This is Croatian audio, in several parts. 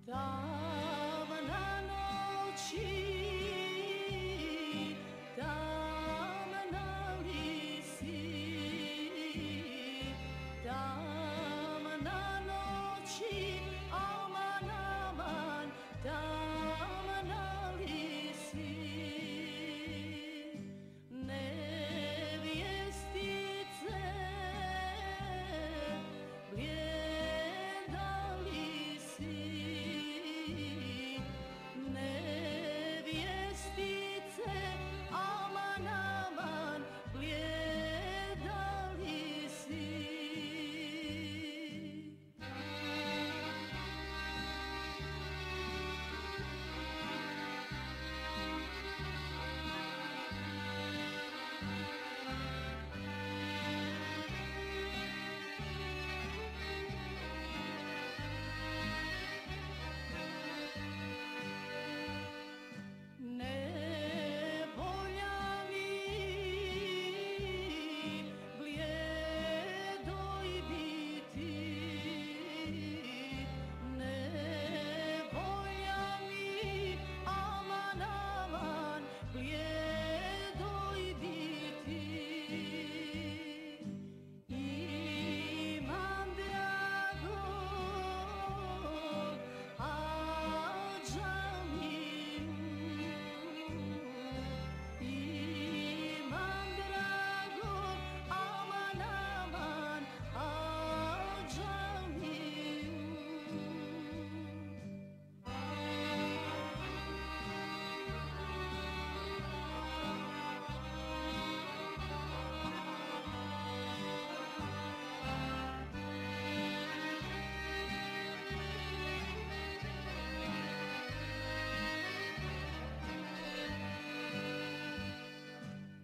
Tamna noći, tamna li si, tamna noći, aman, aman, tamna li si. Nevjestice, blijeda li si, nevjestice, aman, aman, blijeda li si. Ne volja mi blijedoj biti, ne volja mi, aman, aman, blijedoj biti. Imam dragog adžamiju, imam dragog, aman, aman, adžamiju.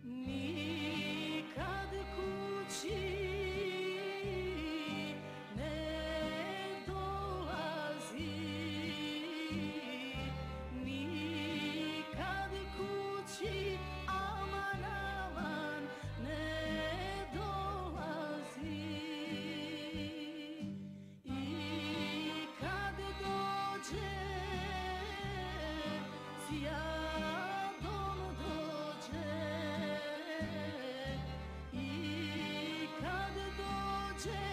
Nikad kući ne dolazi, nikad kući, aman, aman, ne dolazi. I kad dođe, sjadom dođe, i kad dođe,